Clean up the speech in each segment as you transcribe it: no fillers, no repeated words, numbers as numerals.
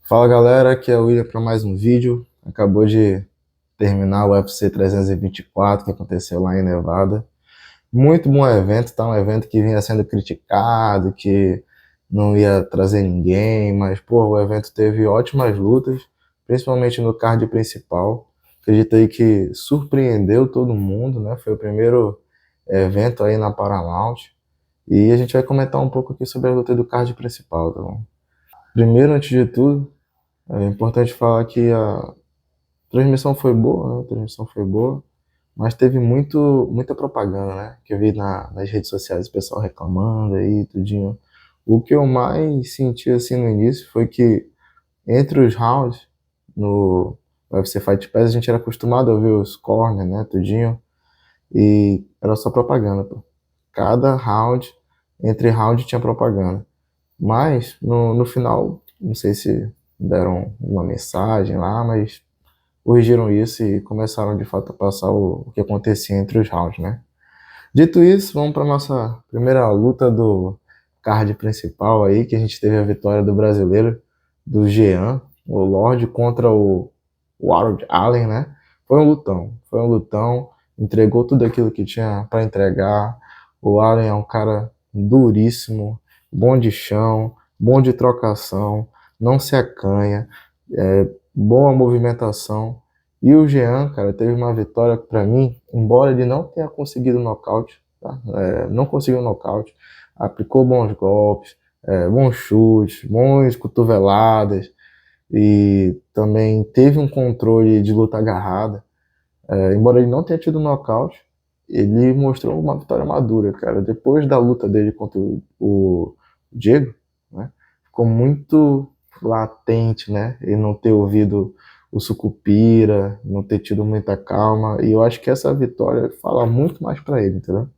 Fala galera, aqui é o William para mais um vídeo. Acabou de terminar o UFC 324 que aconteceu lá em Nevada. Muito bom evento, tá? Um evento que vinha sendo criticado, que não ia trazer ninguém, mas pô, o evento teve ótimas lutas, principalmente no card principal. Acredito aí que surpreendeu todo mundo, né? Foi o primeiro evento aí na Paramount. E a gente vai comentar um pouco aqui sobre a luta do card principal, tá bom? Primeiro, antes de tudo, é importante falar que a transmissão foi boa, né? A transmissão foi boa, mas teve muita propaganda, né? Que eu vi nas redes sociais o pessoal reclamando aí, tudinho. O que eu mais senti assim no início foi que entre os rounds no UFC Fight Pass a gente era acostumado a ver os corner, né? Tudinho, e era só propaganda, pô. Cada round, entre round tinha propaganda. Mas no final, não sei se deram uma mensagem lá, mas corrigiram isso e começaram de fato a passar o que acontecia entre os rounds, né? Dito isso, vamos para nossa primeira luta do card principal aí, que a gente teve a vitória do brasileiro, do Jean, o Lorde, contra o Harold Allen, né? Foi um lutão, entregou tudo aquilo que tinha para entregar. O Allen é um cara duríssimo, bom de chão, bom de trocação, não se acanha, boa movimentação. E o Jean, cara, teve uma vitória que pra mim, embora ele não tenha conseguido nocaute, tá? Não conseguiu nocaute, aplicou bons golpes, bons chutes, bons cotoveladas e também teve um controle de luta agarrada. Embora ele não tenha tido nocaute, ele mostrou uma vitória madura, cara. Depois da luta dele contra o Diego, né, ficou muito latente, né? Ele não ter ouvido o Sucupira, não ter tido muita calma. E eu acho que essa vitória fala muito mais para ele, entendeu?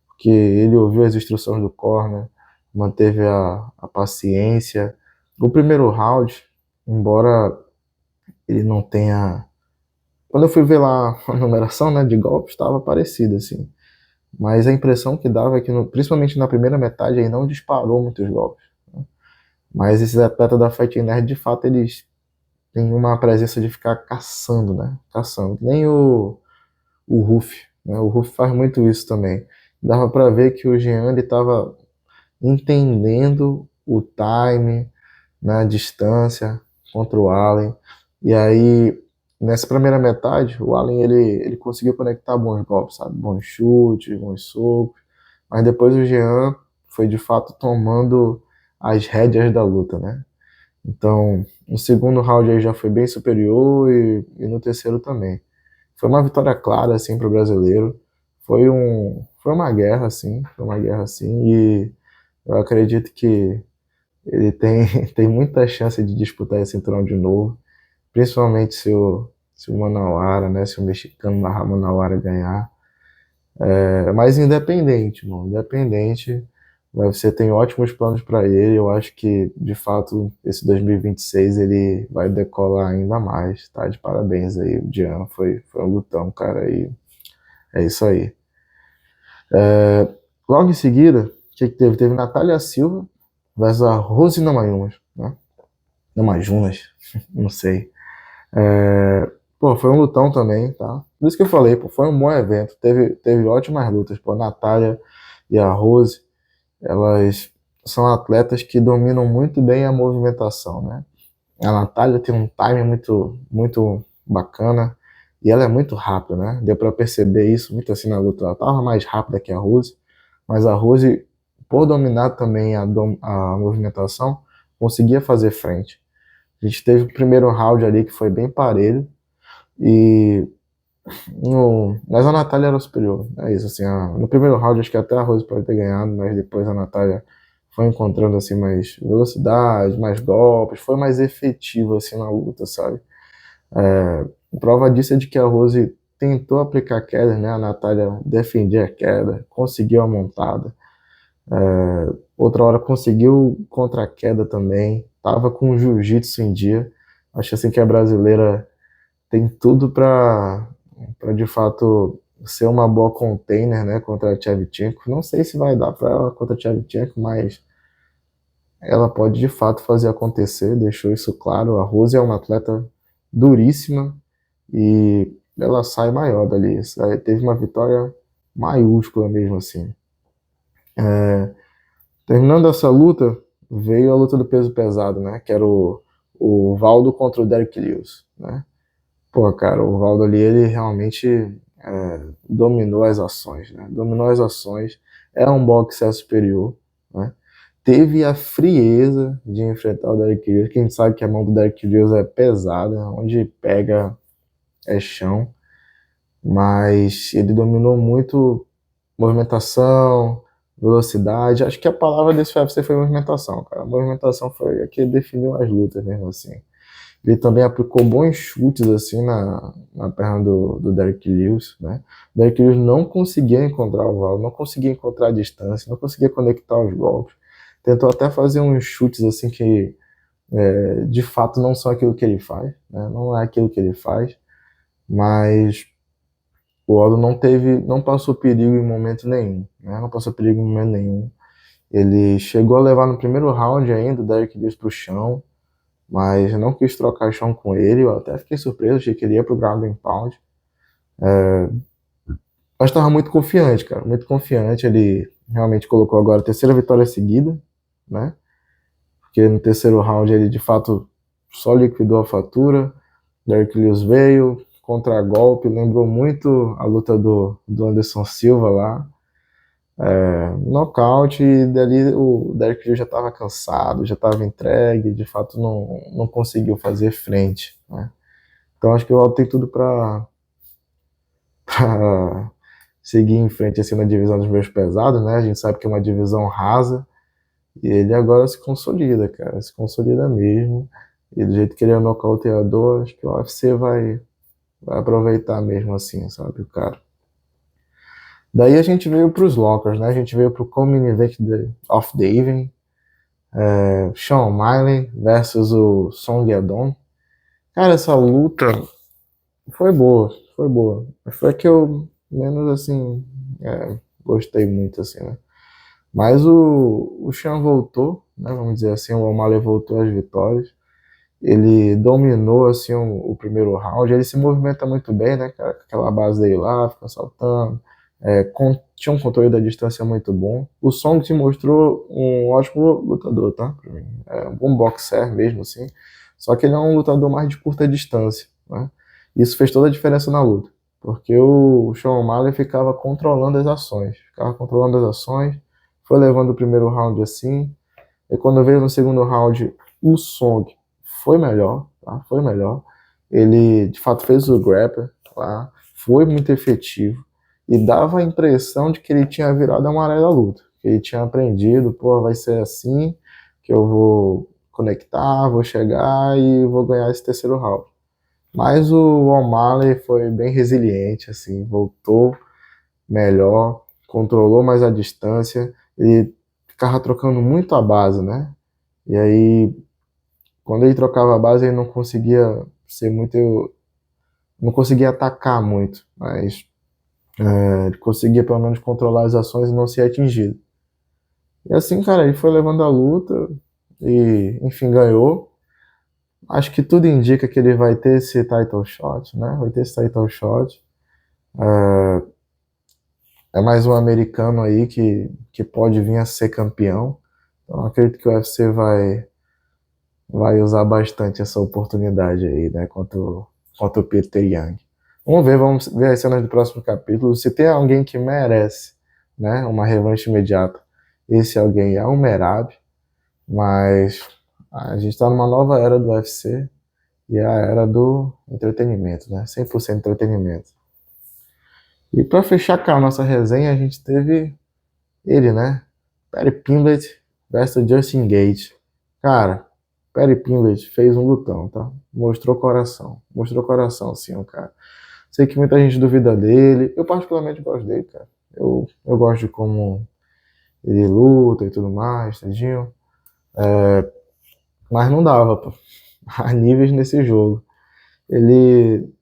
Porque ele ouviu as instruções do corner, manteve a paciência. O primeiro round, embora ele não tenha. Quando eu fui ver lá a numeração, né, de golpes, estava parecido, assim. Mas a impressão que dava é que, principalmente na primeira metade, ele não disparou muitos golpes, né? Mas esses atletas da Fighting Nerd, de fato, eles têm uma presença de ficar caçando, né? Caçando. Nem o Ruff, né? O Ruff faz muito isso também. Dava para ver que o Jean, ele estava entendendo o time, na distância contra o Allen. E aí, nessa primeira metade, o Allen ele conseguiu conectar bons golpes, sabe? Bons chutes, bons socos. Mas depois o Jean foi de fato tomando as rédeas da luta, né? Então, no segundo round aí já foi bem superior e no terceiro também. Foi uma vitória clara, assim, para o brasileiro. Foi uma guerra, assim, e eu acredito que ele tem, tem muita chance de disputar esse cinturão de novo, principalmente se o Manauara, né, se o mexicano Manauara ganhar. Mas independente, mano, independente, você tem ótimos planos para ele. Eu acho que, de fato, esse 2026 ele vai decolar ainda mais, tá? De parabéns aí, o Dian, foi um lutão, cara, e é isso aí. Logo em seguida, o que que teve? Teve Natália Silva versus a Rose Namajunas, né? Namajunas, não sei. Pô, foi um lutão também, tá? Por isso que eu falei, pô, foi um bom evento. Teve ótimas lutas, pô. A Natália e a Rose, elas são atletas que dominam muito bem a movimentação, né? A Natália tem um time muito bacana e ela é muito rápida, né? Deu pra perceber isso muito assim na luta. Ela tava mais rápida que a Rose, mas a Rose, por dominar também a movimentação, conseguia fazer frente. A gente teve o primeiro round ali que foi bem parelho, e mas a Natália era superior. É isso, assim, no primeiro round acho que até a Rose pode ter ganhado, mas depois a Natália foi encontrando assim mais velocidade, mais golpes, foi mais efetiva assim na luta, sabe? Prova disso é de que a Rose tentou aplicar queda, né? A Natália defendia a queda, conseguiu a montada. Outra hora conseguiu contra a queda também, tava com o jiu-jitsu em dia. Acho assim que a brasileira tem tudo para de fato ser uma boa container, né, contra a Tchevchenko. Não sei se vai dar para ela contra a Tchevchenko, mas ela pode de fato fazer acontecer, deixou isso claro. A Rose é uma atleta duríssima e ela sai maior dali. Teve uma vitória maiúscula mesmo assim. Terminando essa luta, veio a luta do peso pesado, né? Que era o Valdo contra o Derrick Lewis, né? Pô, cara, o Valdo ali, ele realmente dominou as ações, né? Dominou as ações, é um boxer superior, né? Teve a frieza de enfrentar o Derrick Lewis, que a gente sabe que a mão do Derrick Lewis é pesada, onde pega é chão, mas ele dominou muito movimentação, velocidade. Acho que a palavra desse UFC foi movimentação, cara. A movimentação foi a que definiu as lutas mesmo assim. Ele também aplicou bons chutes assim na perna do Derrick Lewis, né? O Derrick Lewis não conseguia encontrar o Valdo, não conseguia encontrar a distância, não conseguia conectar os golpes. Tentou até fazer uns chutes assim que de fato não são aquilo que ele faz, né? Não é aquilo que ele faz, mas o Aldo não passou perigo em momento nenhum, né? Não passou perigo em momento nenhum. Ele chegou a levar no primeiro round ainda o Derrick Lewis pro chão, mas não quis trocar chão com ele. Eu até fiquei surpreso, achei que ele ia pro ground and pound. Mas estava muito confiante, cara, muito confiante. Ele realmente colocou agora a terceira vitória seguida, né? Porque no terceiro round ele de fato só liquidou a fatura. Derrick Lewis veio, contra-golpe, lembrou muito a luta do Anderson Silva lá. Nocaute, e dali o Derrick Lewis já estava cansado, já estava entregue, de fato não conseguiu fazer frente, né? Então acho que o Aldo tem tudo para seguir em frente assim na divisão dos meus pesados, né? A gente sabe que é uma divisão rasa e ele agora se consolida, cara, se consolida mesmo. E do jeito que ele é nocauteador, acho que o UFC vai aproveitar mesmo assim, sabe, o cara. Daí a gente veio para os lockers, né? A gente veio para o co-main event of the evening, Sean O'Malley versus o Song Yadong. Cara, essa luta foi boa, foi boa. Foi a que eu menos assim gostei muito assim, né? Mas o Sean voltou, né? Vamos dizer assim, o O'Malley voltou às vitórias. Ele dominou assim o primeiro round. Ele se movimenta muito bem, né, cara? Com aquela base dele lá, fica saltando. Tinha um controle da distância muito bom. O Song se mostrou um ótimo lutador, tá? Pra mim. É um bom boxer mesmo, assim. Só que ele é um lutador mais de curta distância, né? Isso fez toda a diferença na luta. Porque o Sean O'Malley ficava controlando as ações. Ficava controlando as ações. Foi levando o primeiro round assim. E quando veio no segundo round, o Song foi melhor, tá? Foi melhor. Ele, de fato, fez o grappler lá. Foi muito efetivo e dava a impressão de que ele tinha virado a maré da luta, que ele tinha aprendido, pô, vai ser assim que eu vou conectar, vou chegar e vou ganhar esse terceiro round. Mas o O'Malley foi bem resiliente, assim, voltou melhor, controlou mais a distância, ele ficava trocando muito a base, né? E aí, quando ele trocava a base, ele não conseguia ser muito, não conseguia atacar muito, mas ele conseguia pelo menos controlar as ações e não ser atingido. E assim, cara, ele foi levando a luta e, enfim, ganhou. Acho que tudo indica que ele vai ter esse title shot, né? Vai ter esse title shot. É mais um americano aí que pode vir a ser campeão. Então acredito que o UFC vai usar bastante essa oportunidade aí, né? Contra o Peter Young. Vamos ver as cenas do próximo capítulo. Se tem alguém que merece, né, uma revanche imediata, esse alguém é o Merab, mas a gente está numa nova era do UFC e é a era do entretenimento, né? 100% entretenimento. E para fechar com a nossa resenha, a gente teve ele, né? Paddy Pimblett versus Justin Gaethje. Cara, Paddy Pimblett fez um lutão, tá? Mostrou coração, sim, o cara. Sei que muita gente duvida dele. Eu particularmente gosto dele, cara. Eu gosto de como ele luta e tudo mais, tadinho. Mas não dava, pô. Há níveis nesse jogo. Ele,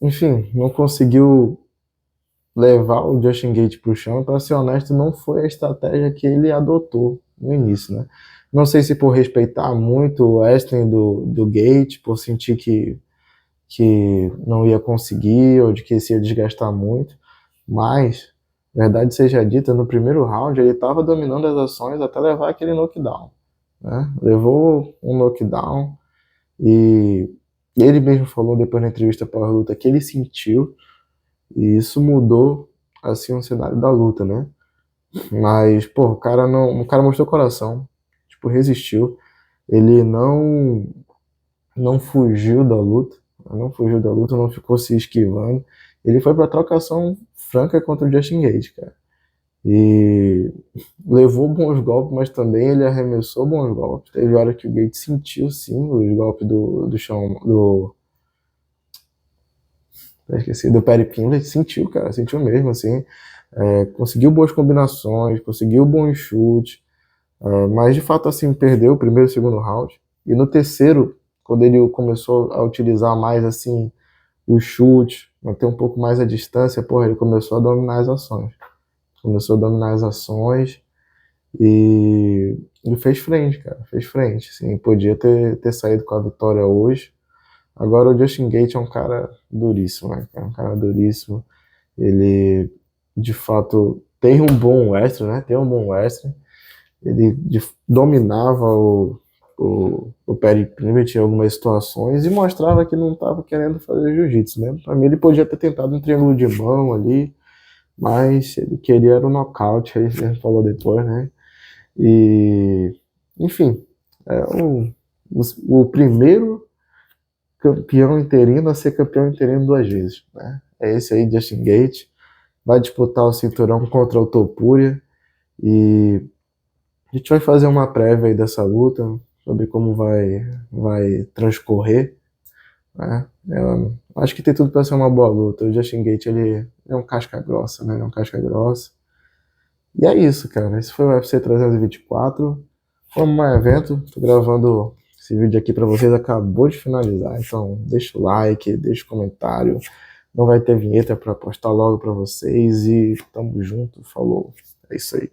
enfim, não conseguiu levar o Justin Gaethje pro chão. Pra ser honesto, não foi a estratégia que ele adotou no início, né? Não sei se por respeitar muito o wrestling do Gate, por sentir que não ia conseguir ou de que se ia desgastar muito, mas, verdade seja dita, no primeiro round ele estava dominando as ações até levar aquele knockdown, né? Levou um knockdown e ele mesmo falou depois na entrevista para a luta que ele sentiu e isso mudou assim o cenário da luta, né? Mas, pô, o cara mostrou coração, tipo, resistiu. Ele não fugiu da luta, não fugiu da luta, não ficou se esquivando. Ele foi pra trocação franca contra o Justin Gage, cara. E levou bons golpes, mas também ele arremessou bons golpes. Teve hora que o Gage sentiu, sim, os golpes do chão, esqueci, do Perry Pimblett, sentiu, cara, sentiu mesmo, assim. Conseguiu boas combinações, conseguiu bons chutes, mas de fato, assim, perdeu o primeiro e o segundo round. E no terceiro, quando ele começou a utilizar mais, assim, o chute, manter um pouco mais a distância, porra, ele começou a dominar as ações. Começou a dominar as ações e ele fez frente, cara, fez frente. Assim, podia ter saído com a vitória hoje. Agora o Justin Gaethje é um cara duríssimo, né? É um cara duríssimo. Ele, de fato, tem um bom wrestling, né? Tem um bom wrestling. Ele dominava o Perry Pimblett em algumas situações e mostrava que não estava querendo fazer jiu-jitsu, né? Para mim ele podia ter tentado um triângulo de mão ali, mas ele queria era o nocaute, aí ele falou depois, né? E, enfim, é o primeiro campeão interino a ser campeão interino duas vezes, né? É esse aí, Justin Gaethje, vai disputar o cinturão contra o Topuria e a gente vai fazer uma prévia aí dessa luta, sobre como vai transcorrer, né? Eu acho que tem tudo para ser uma boa luta. O Justin Gaethje, ele é um casca grossa, né? Ele é um casca grossa. E é isso, cara. Esse foi o UFC 324. Foi um evento. Tô gravando esse vídeo aqui para vocês. Acabou de finalizar. Então, deixa o like, deixa o comentário. Não vai ter vinheta para postar logo para vocês. E tamo junto. Falou. É isso aí.